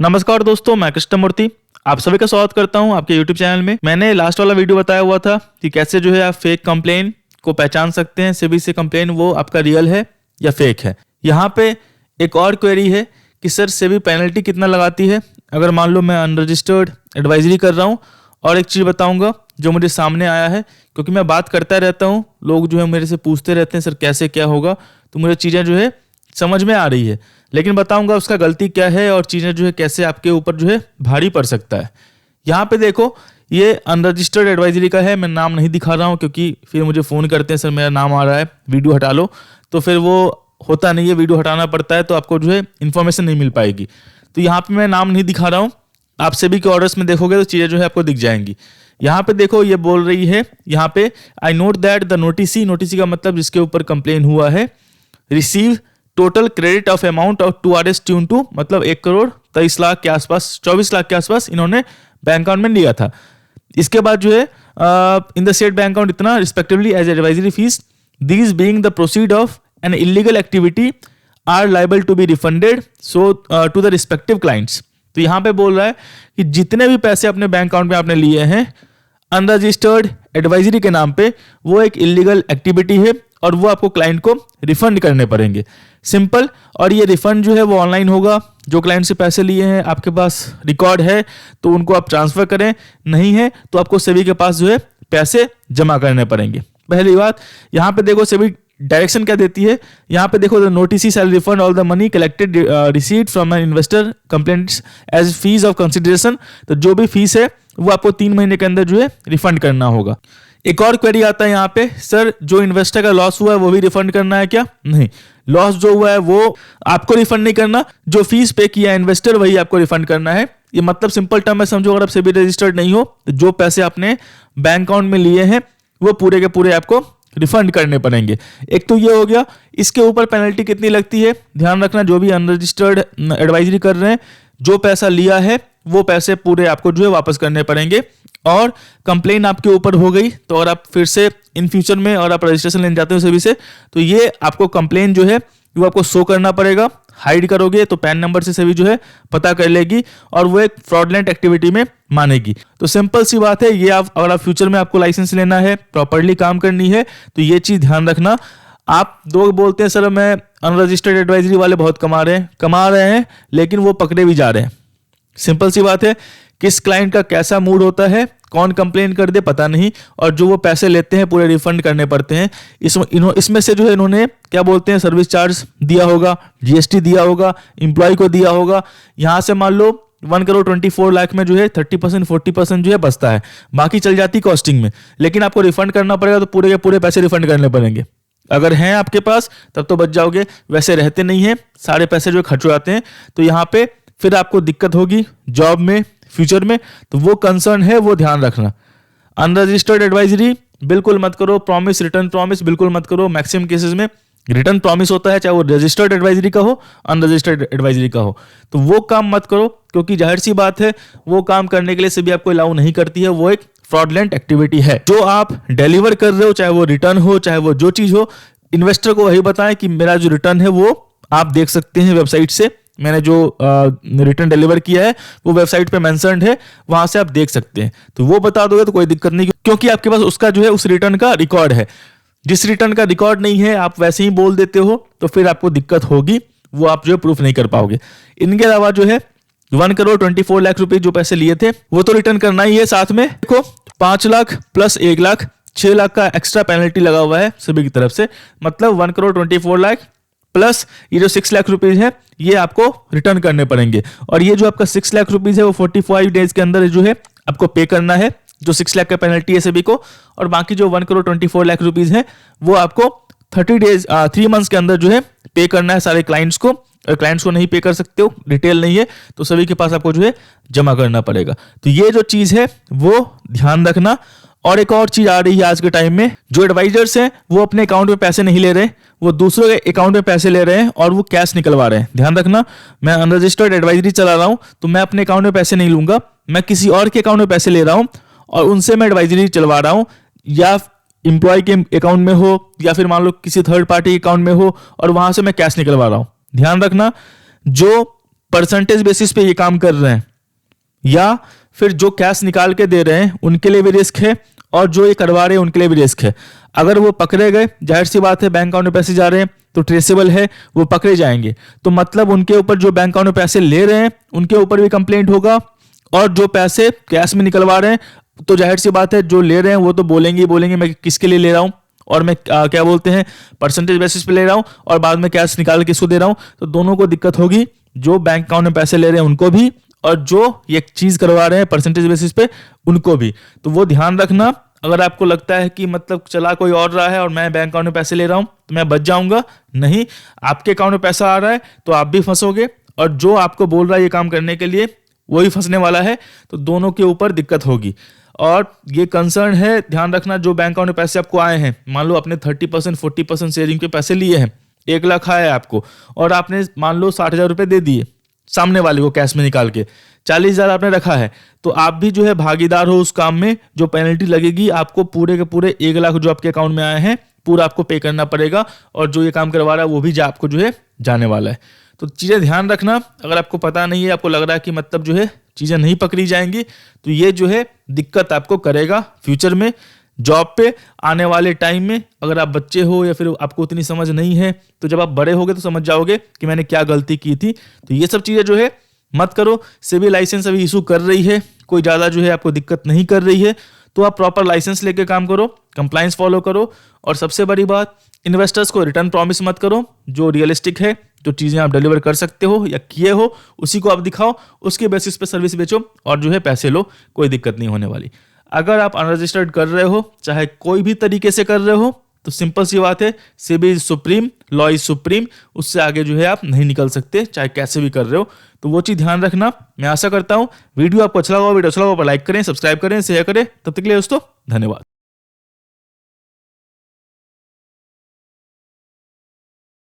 नमस्कार दोस्तों, मैं कृष्णमूर्ति आप सभी का स्वागत करता हूं आपके YouTube चैनल में। मैंने लास्ट वाला वीडियो बताया हुआ था कि कैसे जो है आप फेक कंप्लेन को पहचान सकते हैं। सेबी से कंप्लेन वो आपका रियल है या फेक है। यहाँ पे एक और क्वेरी है कि सर सेबी पेनल्टी कितना लगाती है अगर मान लो मैं अनरजिस्टर्ड एडवाइजरी कर रहा हूँ। और एक चीज़ बताऊँगा जो मुझे सामने आया है, क्योंकि मैं बात करता रहता हूँ, लोग जो है मेरे से पूछते रहते हैं सर कैसे क्या होगा, तो मुझे चीज़ें जो है समझ में आ रही है, लेकिन बताऊंगा उसका गलती क्या है और चीज़ें जो है कैसे आपके ऊपर जो है भारी पड़ सकता है। यहाँ पे देखो, ये अनरजिस्टर्ड एडवाइजरी का है। मैं नाम नहीं दिखा रहा हूँ क्योंकि फिर मुझे फ़ोन करते हैं सर मेरा नाम आ रहा है, वीडियो हटा लो, तो फिर वो होता नहीं है, वीडियो हटाना पड़ता है, तो आपको जो है इन्फॉर्मेशन नहीं मिल पाएगी। तो यहाँ पे मैं नाम नहीं दिखा रहा हूँ, आप सभी के ऑर्डर्स में देखोगे तो चीज़ें जो है आपको दिख जाएंगी। यहाँ पे देखो, ये बोल रही है यहाँ पे, I note that the noticee का मतलब जिसके ऊपर कंप्लेन हुआ है, receive total credit of amount of 2 Rs ट्यून टू, मतलब 1 करोड़ 23 लाख के आसपास, 24 लाख के आसपास इन्होंने बैंक अकाउंट में लिया था। इसके बाद जो है in the said bank account इतना respectively as advisory fees, these being the proceed of an illegal activity are liable to be refunded so to the respective clients. तो यहाँ पे बोल रहा है कि जितने भी पैसे अपने बैंक अकाउंट में आपने लिए हैं अनरजिस्टर्ड एडवाइजरी के नाम पे, वो एक इलीगल एक्टिविटी है और वो आपको क्लाइंट को रिफंड करने पड़ेंगे। सिंपल। और ये रिफंड जो है वो ऑनलाइन होगा। जो क्लाइंट से पैसे लिए हैं आपके पास रिकॉर्ड है तो उनको आप ट्रांसफर करें, नहीं है तो आपको सेबी के पास जो है पैसे जमा करने पड़ेंगे। पहली बात, यहाँ पे देखो सेबी डायरेक्शन क्या देती है। यहाँ पे देखो, the notice shall refund all the money collected receipt from an investor complaints as fees of consideration. तो जो भी फीस है वो आपको 3 महीने के अंदर जो है रिफंड करना होगा। एक और क्वेरी आता है यहाँ पे, सर जो इन्वेस्टर का लॉस हुआ है वो भी रिफंड करना है क्या? नहीं, लॉस जो हुआ है वो आपको रिफंड नहीं करना, जो फीस पे किया इन्वेस्टर वही आपको रिफंड करना है। ये मतलब सिंपल टर्म में समझो, अगर आप सेबी रजिस्टर्ड नहीं हो तो जो पैसे आपने बैंक अकाउंट में लिए हैं वो पूरे के पूरे आपको रिफंड करने पड़ेंगे। एक तो ये हो गया। इसके ऊपर पेनल्टी कितनी लगती है ध्यान रखना, जो भी अनरजिस्टर्ड एडवाइजरी कर रहे हैं, जो पैसा लिया है वो पैसे पूरे आपको जो है वापस करने पड़ेंगे। और कंप्लेन आपके ऊपर हो गई तो और आप फिर से इन फ्यूचर में और आप रजिस्ट्रेशन लेने जाते हो सेबी से, तो ये आपको कंप्लेन जो है वो आपको शो करना पड़ेगा। हाइड करोगे तो पैन नंबर से सेबी जो है पता कर लेगी और वो एक फ्रॉडलेंट एक्टिविटी में मानेगी। तो सिंपल सी बात है, ये आप अगर आप फ्यूचर में आपको लाइसेंस लेना है, प्रॉपर्ली काम करनी है, तो ये चीज ध्यान रखना। आप लोग बोलते हैं सर मैं अनरजिस्टर्ड एडवाइजरी वाले बहुत कमा रहे हैं लेकिन वो पकड़े भी जा रहे हैं। सिंपल सी बात है, किस क्लाइंट का कैसा मूड होता है, कौन कंप्लेन कर दे पता नहीं, और जो वो पैसे लेते हैं पूरे रिफंड करने पड़ते हैं। इसमें से जो है इन्होंने क्या बोलते हैं, सर्विस चार्ज दिया होगा, जीएसटी दिया होगा, एम्प्लॉय को दिया होगा। यहाँ से मान लो 1 करोड़ 24 लाख में जो है 30% 40% जो है बचता है, बाकी चल जाती कॉस्टिंग में, लेकिन आपको रिफंड करना पड़ेगा तो पूरे के पूरे पैसे रिफंड करने पड़ेंगे। अगर हैं आपके पास तब तो बच जाओगे, वैसे रहते नहीं है, सारे पैसे जो खर्च हो जाते हैं, तो यहाँ पे फिर आपको दिक्कत होगी जॉब में फ्यूचर में। तो वो कंसर्न है, वो ध्यान रखना। अनरजिस्टर्ड एडवाइजरी बिल्कुल मत करो, प्रॉमिस रिटर्न प्रॉमिस बिल्कुल मत करो। मैक्सिमम केसेस में रिटर्न प्रॉमिस होता है, चाहे वो रजिस्टर्ड एडवाइजरी का हो अनरजिस्टर्ड एडवाइजरी का हो, तो वो काम मत करो, क्योंकि जाहिर सी बात है वो काम करने के लिए सेबी आपको अलाउ नहीं करती है। वो एक फ्रॉडलेंट एक्टिविटी है। जो आप डिलीवर कर रहे हो, चाहे वो रिटर्न हो चाहे वो जो चीज हो, इन्वेस्टर को वही बताएं कि मेरा जो रिटर्न है वो आप देख सकते हैं वेबसाइट से, मैंने जो रिटर्न डिलीवर किया है वो वेबसाइट पे मेंशन्ड है, वहां से आप देख सकते हैं। तो वो बता दोगे तो कोई दिक्कत नहीं, क्योंकि आपके पास उसका जो है उस रिटर्न का रिकॉर्ड है। जिस रिटर्न का रिकॉर्ड नहीं है आप वैसे ही बोल देते हो तो फिर आपको दिक्कत होगी, वो आप जो है प्रूफ नहीं कर पाओगे। इनके अलावा जो है 1 करोड़ 24 लाख रुपए जो पैसे लिए थे वो तो रिटर्न करना ही है। साथ में देखो 5 लाख प्लस 1 लाख 6 लाख का एक्स्ट्रा पेनल्टी लगा हुआ है सभी की तरफ से, मतलब 1 करोड़ 24 लाख प्लस ये जो 6 लाख रुपीज है ये आपको रिटर्न करने पड़ेंगे। और ये जो आपका 6 लाख रुपीज है वो 45 डेज के अंदर जो है आपको पे करना है, जो 6 लाख का पेनल्टी है सभी को। और बाकी जो 1 करोड़ 24 लाख रुपीज है वो आपको 3 मंथ्स के अंदर जो है पे करना है सारे क्लाइंट्स को। और क्लाइंट्स को नहीं पे कर सकते हो, डिटेल नहीं है, तो सभी के पास आपको जो है जमा करना पड़ेगा। तो ये जो चीज है वो ध्यान रखना। और एक और चीज आ रही है आज के टाइम में, जो एडवाइजर्स हैं वो अपने अकाउंट में पैसे नहीं ले रहे, वो दूसरों के अकाउंट में पैसे ले रहे हैं और वो कैश निकलवा रहे हैं। ध्यान रखना, मैं अनरजिस्टर्ड एडवाइजरी चला रहा हूं तो मैं अपने अकाउंट में पैसे नहीं लूंगा, मैं किसी और के अकाउंट में पैसे ले रहा हूं और उनसे मैं एडवाइजरी चलवा रहा हूं, या एम्प्लॉय के अकाउंट में हो या फिर मान लो किसी थर्ड पार्टी अकाउंट में हो और वहां से मैं कैश निकलवा रहा हूं। ध्यान रखना, जो परसेंटेज बेसिस पे ये काम कर रहे हैं, या फिर जो कैश निकाल के दे रहे हैं उनके लिए भी रिस्क है और जो ये करवा रहे हैं उनके लिए भी रिस्क है। अगर वो पकड़े गए, जाहिर सी बात है बैंक अकाउंट में पैसे जा रहे हैं तो ट्रेसेबल है, वो पकड़े जाएंगे, तो मतलब उनके ऊपर जो बैंक अकाउंट में पैसे ले रहे हैं उनके ऊपर भी कंप्लेंट होगा, और जो पैसे कैश में निकलवा रहे हैं तो जाहिर सी बात है जो ले रहे हैं वो तो बोलेंगे मैं किसके लिए ले रहा हूँ, और मैं क्या बोलते हैं परसेंटेज बेसिस पे ले रहा हूँ, और बाद में कैश निकाल के किसको दे रहा हूँ, तो दोनों को दिक्कत होगी। जो बैंक अकाउंट में पैसे ले रहे हैं उनको भी, और जो ये चीज करवा रहे हैं परसेंटेज बेसिस पे उनको भी। तो वो ध्यान रखना। अगर आपको लगता है कि मतलब चला कोई और रहा है और मैं बैंक अकाउंट में पैसे ले रहा हूं तो मैं बच जाऊंगा, नहीं, आपके अकाउंट में पैसा आ रहा है तो आप भी फंसोगे, और जो आपको बोल रहा है ये काम करने के लिए वही फंसने वाला है, तो दोनों के ऊपर दिक्कत होगी। और ये कंसर्न है, ध्यान रखना, जो बैंक अकाउंट में पैसे आपको आए हैं, मान लो आपने 30% 40% शेयरिंग के पैसे लिए हैं, 1 लाख आया है आपको, और आपने मान लो 60,000 रुपये दे दिए सामने वाले को कैश में निकाल के, 40,000 आपने रखा है, तो आप भी जो है भागीदार हो उस काम में। जो पेनल्टी लगेगी आपको पूरे के पूरे 1 लाख जो आपके अकाउंट में आए हैं पूरा आपको पे करना पड़ेगा, और जो ये काम करवा रहा है वो भी आपको जो है जाने वाला है। तो चीज़ें ध्यान रखना। अगर आपको पता नहीं है, आपको लग रहा है कि मतलब जो है चीज़ें नहीं पकड़ी जाएंगी, तो ये जो है दिक्कत आपको करेगा फ्यूचर में, जॉब पे आने वाले टाइम में। अगर आप बच्चे हो या फिर आपको उतनी समझ नहीं है, तो जब आप बड़े होगे तो समझ जाओगे कि मैंने क्या गलती की थी। तो ये सब चीज़ें जो है मत करो। सेबी लाइसेंस अभी इशू कर रही है, कोई ज़्यादा जो है आपको दिक्कत नहीं कर रही है, तो आप प्रॉपर लाइसेंस लेके काम करो, कंप्लाइंस फॉलो करो, और सबसे बड़ी बात, इन्वेस्टर्स को रिटर्न प्रॉमिस मत करो। जो रियलिस्टिक है, जो चीज़ें आप डिलीवर कर सकते हो या किए हो उसी को आप दिखाओ, उसके बेसिस पे सर्विस बेचो और जो है पैसे लो, कोई दिक्कत नहीं होने वाली। अगर आप अनरजिस्टर्ड कर रहे हो, चाहे कोई भी तरीके से कर रहे हो, तो सिंपल सी बात है, SEBI is supreme, law is supreme, उससे आगे जो है आप नहीं निकल सकते, चाहे कैसे भी कर रहे हो। तो वो चीज़ ध्यान रखना। मैं आशा करता हूँ वीडियो आपको अच्छा लगा, वीडियो अच्छा लगा लाइक करें, सब्सक्राइब करें, शेयर करें। तब तक के लिए दोस्तों धन्यवाद।